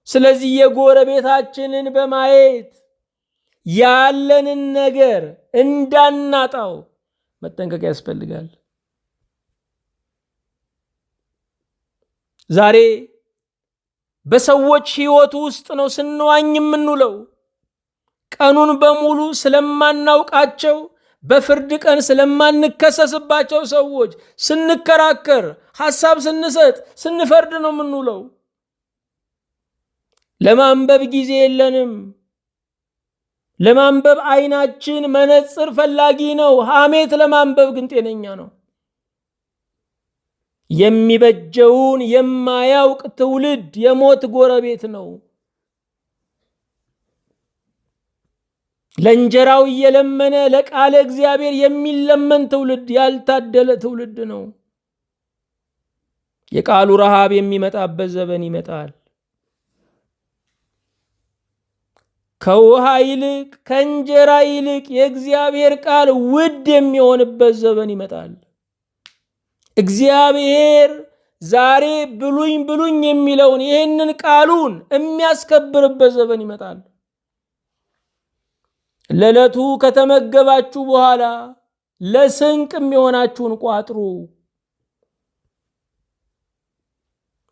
ስለዚህ የጎረቤታችንን በማየት ያለንን ነገር እንዳናጣው መጠንቀቅ ያስፈልጋል። ዛሬ በሰዎች ሕይወት ውስጥ ነው ስንዋኝ የምንውለው። ቀኑን በሙሉ ስለማናውቃቸው፣ በፍርድ ቀን ስለማንከሰስባቸው ሰዎች ስንከራከር፣ ሐሳብ ስንሰጥ፣ ስንፈርድ ነው የምንውለው። ለማንበብ ጊዜ የለንም። ለማንበብ አይናችን መነጽር ፈላጊ ነው። ሐሜት ለማንበብ ግን ጤነኛ ነው። የሚበጀውን የማያውቅ ትውልድ የሞት ጎረቤት ነው። ለእንጀራው እየለመነ ለቃለ እግዚአብሔር የሚለመን ትውልድ ያልታደለ ትውልድ ነው። የቃሉ ረሃብ የሚመጣበት ዘመን ይመጣል። ከውሃ ይልቅ ከእንጀራ ይልቅ የእግዚአብሔር ቃል ውድ የሚሆንበት ዘመን ይመጣል። እግዚአብሔር ዛሬ ብሉኝ ብሉኝ የሚለውን ይህንን ቃሉን የሚያስከብርበት ዘመን ይመጣል። ለዕለቱ ከተመገባችሁ በኋላ ለስንቅ የሚሆናችሁን ቋጥሩ።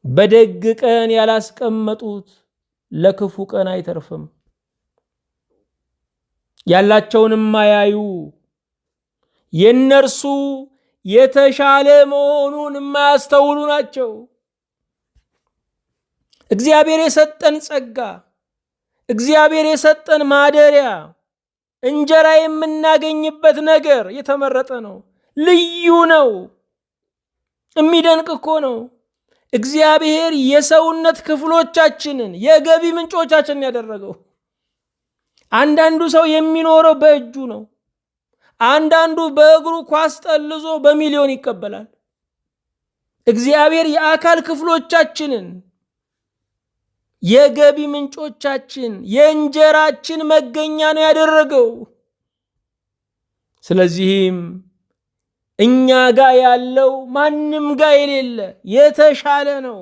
በደግ ቀን ያላስቀመጡት ለክፉ ቀን አይተርፍም። ያላቸውን የማያዩ የነርሱ የተሻለ መሆኑን የማያስተውሉ ናቸው። እግዚአብሔር የሰጠን ጸጋ፣ እግዚአብሔር የሰጠን ማደሪያ፣ እንጀራ የምናገኝበት ነገር የተመረጠ ነው፣ ልዩ ነው። የሚደንቅ እኮ ነው። እግዚአብሔር የሰውነት ክፍሎቻችንን የገቢ ምንጮቻችንን ያደረገው። አንዳንዱ ሰው የሚኖረው በእጁ ነው። አንዳንዱ በእግሩ ኳስ ጠልዞ በሚሊዮን ይቀበላል። እግዚአብሔር የአካል ክፍሎቻችንን የገቢ ምንጮቻችን የእንጀራችን መገኛ ነው ያደረገው። ስለዚህም እኛ ጋር ያለው ማንም ጋር የሌለ የተሻለ ነው።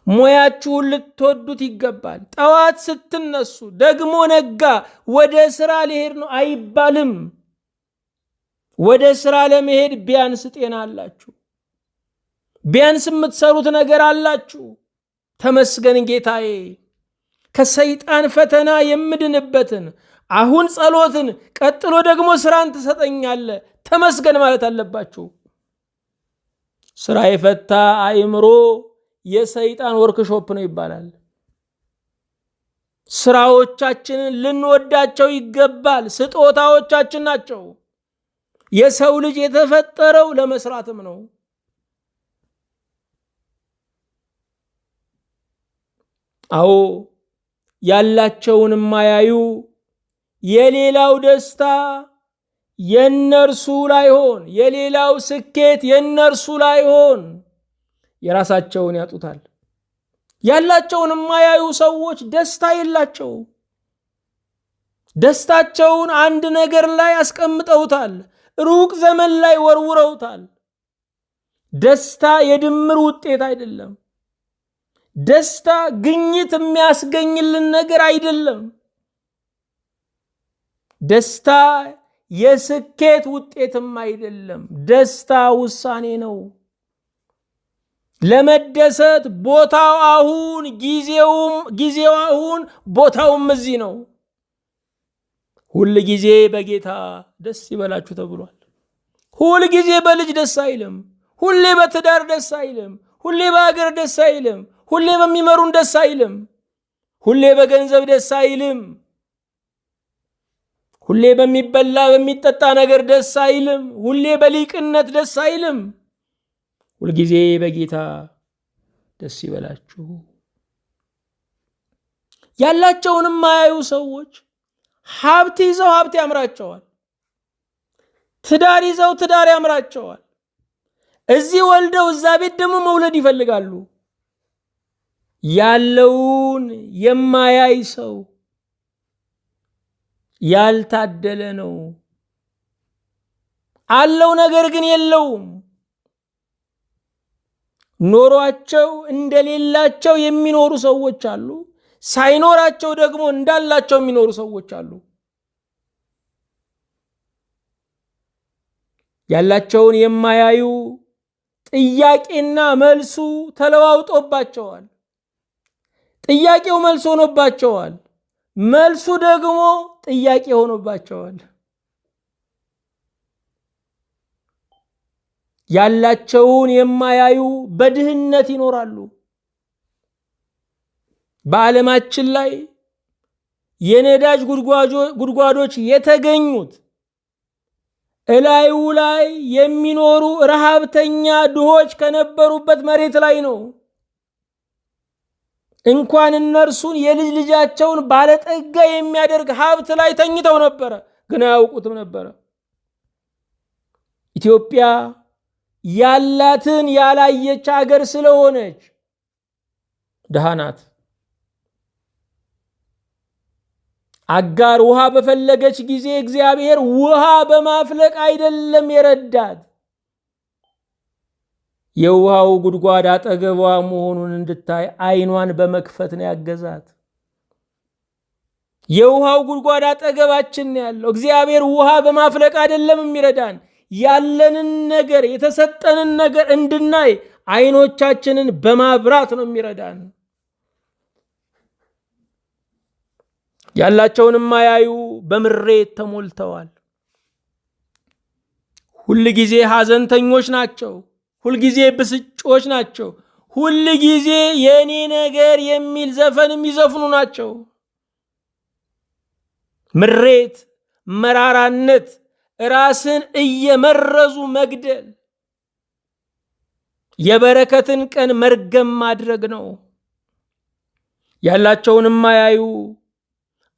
ሙያችሁን ልትወዱት ይገባል። ጠዋት ስትነሱ ደግሞ ነጋ ወደ ስራ ሊሄድ ነው አይባልም። ወደ ስራ ለመሄድ ቢያንስ ጤና አላችሁ። ቢያንስ የምትሰሩት ነገር አላችሁ። ተመስገን ጌታዬ፣ ከሰይጣን ፈተና የምድንበትን አሁን ጸሎትን፣ ቀጥሎ ደግሞ ስራን ትሰጠኛለህ፣ ተመስገን ማለት አለባችሁ። ስራ የፈታ አእምሮ የሰይጣን ወርክሾፕ ነው ይባላል። ስራዎቻችንን ልንወዳቸው ይገባል። ስጦታዎቻችን ናቸው። የሰው ልጅ የተፈጠረው ለመስራትም ነው። አዎ ያላቸውን የማያዩ የሌላው ደስታ የነርሱ ላይሆን፣ የሌላው ስኬት የነርሱ ላይሆን የራሳቸውን ያጡታል። ያላቸውን የማያዩ ሰዎች ደስታ የላቸው። ደስታቸውን አንድ ነገር ላይ አስቀምጠውታል፣ ሩቅ ዘመን ላይ ወርውረውታል። ደስታ የድምር ውጤት አይደለም። ደስታ ግኝት የሚያስገኝልን ነገር አይደለም። ደስታ የስኬት ውጤትም አይደለም። ደስታ ውሳኔ ነው። ለመደሰት ቦታው አሁን፣ ጊዜው አሁን፣ ቦታውም እዚህ ነው። ሁል ጊዜ በጌታ ደስ ይበላችሁ ተብሏል። ሁል ጊዜ በልጅ ደስ አይልም። ሁሌ በትዳር ደስ አይልም። ሁሌ በሀገር ደስ አይልም። ሁሌ በሚመሩን ደስ አይልም። ሁሌ በገንዘብ ደስ አይልም። ሁሌ በሚበላ በሚጠጣ ነገር ደስ አይልም። ሁሌ በሊቅነት ደስ አይልም። ሁልጊዜ በጌታ ደስ ይበላችሁ። ያላቸውንም ማያዩ ሰዎች ሀብት ይዘው ሀብት ያምራቸዋል። ትዳር ይዘው ትዳር ያምራቸዋል። እዚህ ወልደው እዛ ቤት ደግሞ መውለድ ይፈልጋሉ። ያለውን የማያይ ሰው ያልታደለ ነው። አለው ነገር ግን የለውም። ኖሯቸው እንደሌላቸው የሚኖሩ ሰዎች አሉ። ሳይኖራቸው ደግሞ እንዳላቸው የሚኖሩ ሰዎች አሉ። ያላቸውን የማያዩ ጥያቄና መልሱ ተለዋውጦባቸዋል። ጥያቄው መልስ ሆኖባቸዋል። መልሱ ደግሞ ጥያቄ ሆኖባቸዋል። ያላቸውን የማያዩ በድህነት ይኖራሉ። በዓለማችን ላይ የነዳጅ ጉድጓዶች የተገኙት እላዩ ላይ የሚኖሩ ረሃብተኛ ድሆች ከነበሩበት መሬት ላይ ነው። እንኳን እነርሱን የልጅ ልጃቸውን ባለጠጋ የሚያደርግ ሀብት ላይ ተኝተው ነበረ፣ ግን አያውቁትም ነበረ። ኢትዮጵያ ያላትን ያላየች ሀገር ስለሆነች ድሃ ናት። አጋር ውሃ በፈለገች ጊዜ እግዚአብሔር ውሃ በማፍለቅ አይደለም የረዳት፣ የውሃው ጉድጓድ አጠገቧ መሆኑን እንድታይ ዓይኗን በመክፈት ነው ያገዛት። የውሃው ጉድጓድ አጠገባችን ያለው እግዚአብሔር ውሃ በማፍለቅ አይደለም የሚረዳን፣ ያለንን ነገር የተሰጠንን ነገር እንድናይ ዓይኖቻችንን በማብራት ነው የሚረዳን። ያላቸውን የማያዩ በምሬት ተሞልተዋል። ሁል ጊዜ ሐዘንተኞች ናቸው። ሁል ጊዜ ብስጮች ናቸው። ሁል ጊዜ የኔ ነገር የሚል ዘፈን የሚዘፍኑ ናቸው። ምሬት፣ መራራነት፣ ራስን እየመረዙ መግደል የበረከትን ቀን መርገም ማድረግ ነው። ያላቸውን የማያዩ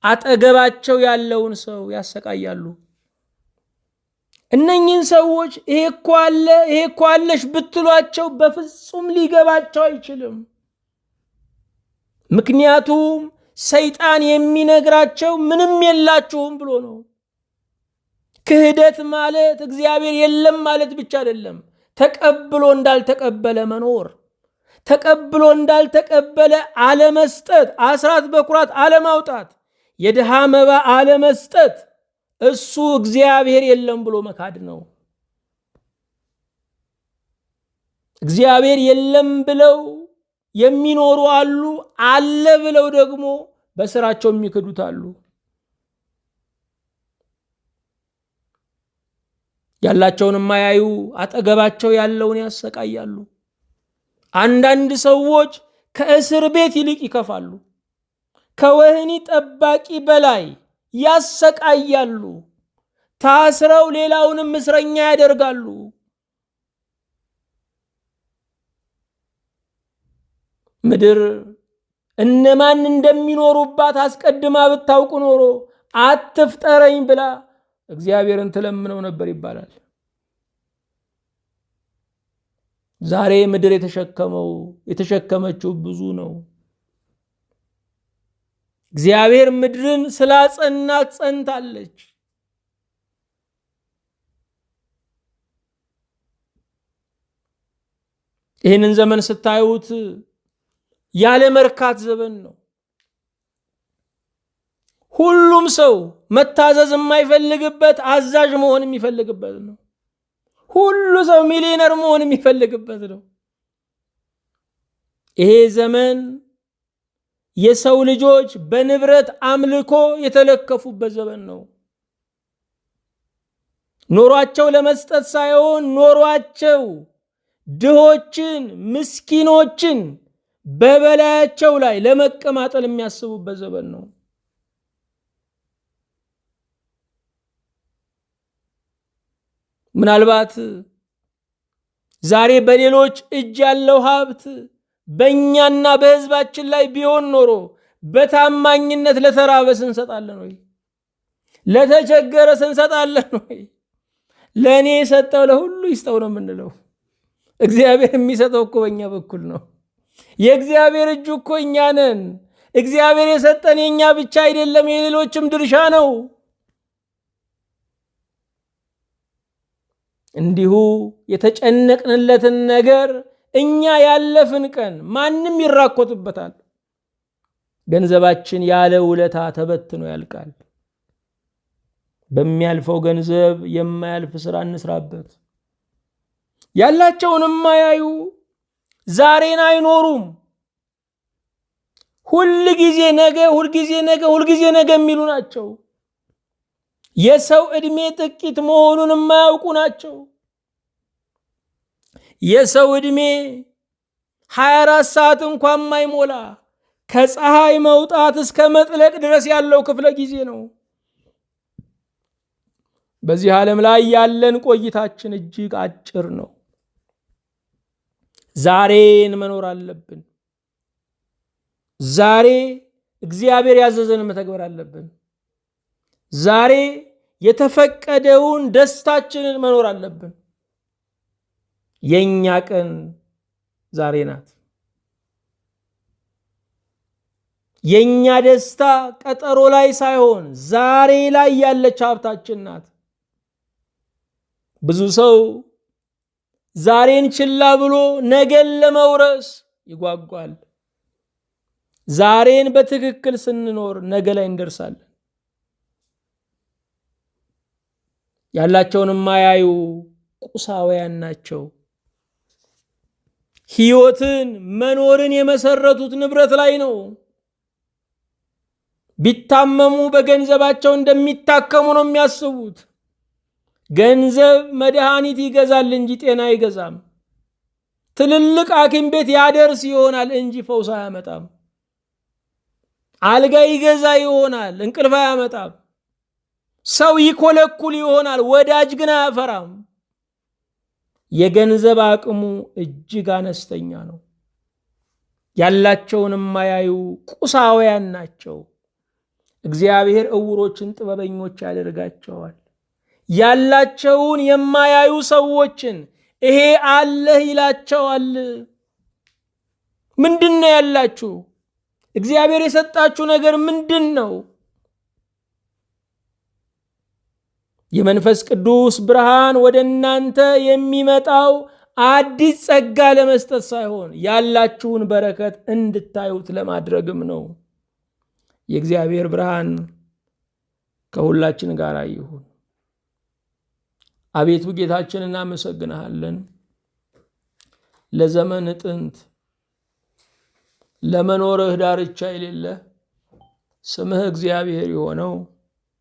አጠገባቸው ያለውን ሰው ያሰቃያሉ። እነኚህን ሰዎች ይሄ እኮ አለ ይሄ እኮ አለሽ ብትሏቸው በፍጹም ሊገባቸው አይችልም። ምክንያቱም ሰይጣን የሚነግራቸው ምንም የላችሁም ብሎ ነው። ክህደት ማለት እግዚአብሔር የለም ማለት ብቻ አይደለም። ተቀብሎ እንዳልተቀበለ መኖር፣ ተቀብሎ እንዳልተቀበለ አለመስጠት፣ አስራት በኩራት አለማውጣት፣ የድሃ መባ አለመስጠት፣ እሱ እግዚአብሔር የለም ብሎ መካድ ነው። እግዚአብሔር የለም ብለው የሚኖሩ አሉ፣ አለ ብለው ደግሞ በስራቸው የሚክዱት አሉ። ያላቸውን የማያዩ አጠገባቸው ያለውን ያሰቃያሉ። አንዳንድ ሰዎች ከእስር ቤት ይልቅ ይከፋሉ፣ ከወህኒ ጠባቂ በላይ ያሰቃያሉ። ታስረው ሌላውንም እስረኛ ያደርጋሉ። ምድር እነማን እንደሚኖሩባት አስቀድማ ብታውቅ ኖሮ አትፍጠረኝ ብላ እግዚአብሔርን ትለምነው ነበር ይባላል። ዛሬ ምድር የተሸከመችው ብዙ ነው። እግዚአብሔር ምድርን ስላጸናት ጸንታለች። ይህንን ዘመን ስታዩት ያለ መርካት ዘመን ነው። ሁሉም ሰው መታዘዝ የማይፈልግበት አዛዥ መሆን የሚፈልግበት ነው። ሁሉ ሰው ሚሊዮነር መሆን የሚፈልግበት ነው። ይሄ ዘመን የሰው ልጆች በንብረት አምልኮ የተለከፉበት ዘመን ነው። ኖሯቸው ለመስጠት ሳይሆን ኖሯቸው ድሆችን፣ ምስኪኖችን በበላያቸው ላይ ለመቀማጠል የሚያስቡበት ዘመን ነው። ምናልባት ዛሬ በሌሎች እጅ ያለው ሀብት በእኛና በሕዝባችን ላይ ቢሆን ኖሮ በታማኝነት ለተራበ ስንሰጣለን ወይ? ለተቸገረ ስንሰጣለን ወይ? ለእኔ የሰጠው ለሁሉ ይስጠው ነው የምንለው። እግዚአብሔር የሚሰጠው እኮ በእኛ በኩል ነው። የእግዚአብሔር እጁ እኮ እኛ ነን። እግዚአብሔር የሰጠን የእኛ ብቻ አይደለም፣ የሌሎችም ድርሻ ነው። እንዲሁ የተጨነቅንለትን ነገር እኛ ያለፍን ቀን ማንም ይራኮትበታል። ገንዘባችን ያለ ውለታ ተበትኖ ያልቃል። በሚያልፈው ገንዘብ የማያልፍ ስራ እንስራበት። ያላቸውን የማያዩ ዛሬን አይኖሩም። ሁል ጊዜ ነገ፣ ሁልጊዜ ነገ፣ ሁልጊዜ ነገ የሚሉ ናቸው። የሰው ዕድሜ ጥቂት መሆኑን የማያውቁ ናቸው። የሰው ዕድሜ 24 ሰዓት እንኳን ማይሞላ ከፀሐይ መውጣት እስከ መጥለቅ ድረስ ያለው ክፍለ ጊዜ ነው። በዚህ ዓለም ላይ ያለን ቆይታችን እጅግ አጭር ነው። ዛሬን መኖር አለብን። ዛሬ እግዚአብሔር ያዘዘን መተግበር አለብን። ዛሬ የተፈቀደውን ደስታችንን መኖር አለብን። የኛ ቀን ዛሬ ናት። የኛ ደስታ ቀጠሮ ላይ ሳይሆን ዛሬ ላይ ያለች ሀብታችን ናት። ብዙ ሰው ዛሬን ችላ ብሎ ነገን ለመውረስ ይጓጓል። ዛሬን በትክክል ስንኖር ነገ ላይ እንደርሳለን። ያላቸውን የማያዩ ቁሳውያን ናቸው። ሕይወትን መኖርን የመሰረቱት ንብረት ላይ ነው። ቢታመሙ በገንዘባቸው እንደሚታከሙ ነው የሚያስቡት። ገንዘብ መድኃኒት ይገዛል እንጂ ጤና አይገዛም። ትልልቅ ሐኪም ቤት ያደርስ ይሆናል እንጂ ፈውስ አያመጣም። አልጋ ይገዛ ይሆናል፣ እንቅልፍ አያመጣም። ሰው ይኮለኩል ይሆናል፣ ወዳጅ ግን አያፈራም። የገንዘብ አቅሙ እጅግ አነስተኛ ነው። ያላቸውን የማያዩ ቁሳውያን ናቸው። እግዚአብሔር ዕውሮችን ጥበበኞች ያደርጋቸዋል። ያላቸውን የማያዩ ሰዎችን ይሄ አለህ ይላቸዋል። ምንድን ነው ያላችሁ? እግዚአብሔር የሰጣችሁ ነገር ምንድን ነው? የመንፈስ ቅዱስ ብርሃን ወደ እናንተ የሚመጣው አዲስ ጸጋ ለመስጠት ሳይሆን ያላችሁን በረከት እንድታዩት ለማድረግም ነው። የእግዚአብሔር ብርሃን ከሁላችን ጋር ይሁን። አቤቱ ጌታችን እናመሰግንሃለን። ለዘመን ጥንት ለመኖርህ ዳርቻ የሌለ ስምህ እግዚአብሔር የሆነው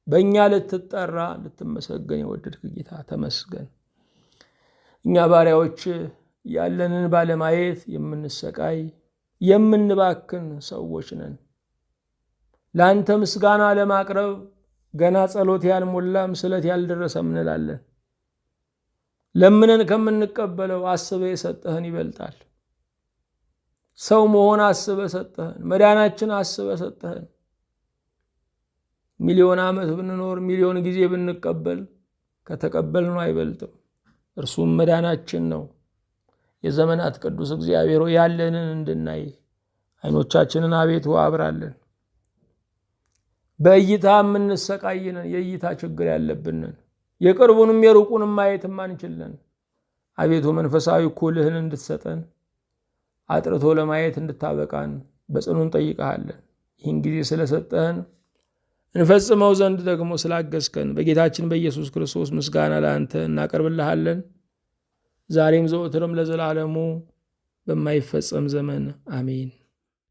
በእኛ ልትጠራ ልትመሰገን የወደድክ ጌታ ተመስገን። እኛ ባሪያዎች ያለንን ባለማየት የምንሰቃይ የምንባክን ሰዎች ነን። ለአንተ ምስጋና ለማቅረብ ገና ጸሎት ያልሞላም ስለት ያልደረሰም እንላለን። ለምነን ከምንቀበለው አስበ የሰጠህን ይበልጣል። ሰው መሆን አስበ ሰጠህን። መዳናችን አስበ ሰጠህን። ሚሊዮን ዓመት ብንኖር ሚሊዮን ጊዜ ብንቀበል ከተቀበልነው አይበልጥም። እርሱም መዳናችን ነው። የዘመናት ቅዱስ እግዚአብሔር ያለንን እንድናይ አይኖቻችንን አቤቱ አብራለን። በእይታ የምንሰቃይነን፣ የእይታ ችግር ያለብንን፣ የቅርቡንም የሩቁንም ማየትም አንችልን። አቤቱ መንፈሳዊ ኩልህን እንድትሰጠን አጥርቶ ለማየት እንድታበቃን በጽኑ እንጠይቀሃለን። ይህን ጊዜ ስለሰጠህን እንፈጽመው ዘንድ ደግሞ ስላገዝከን በጌታችን በኢየሱስ ክርስቶስ ምስጋና ለአንተ እናቀርብልሃለን። ዛሬም ዘወትርም ለዘላለሙ በማይፈጸም ዘመን አሜን።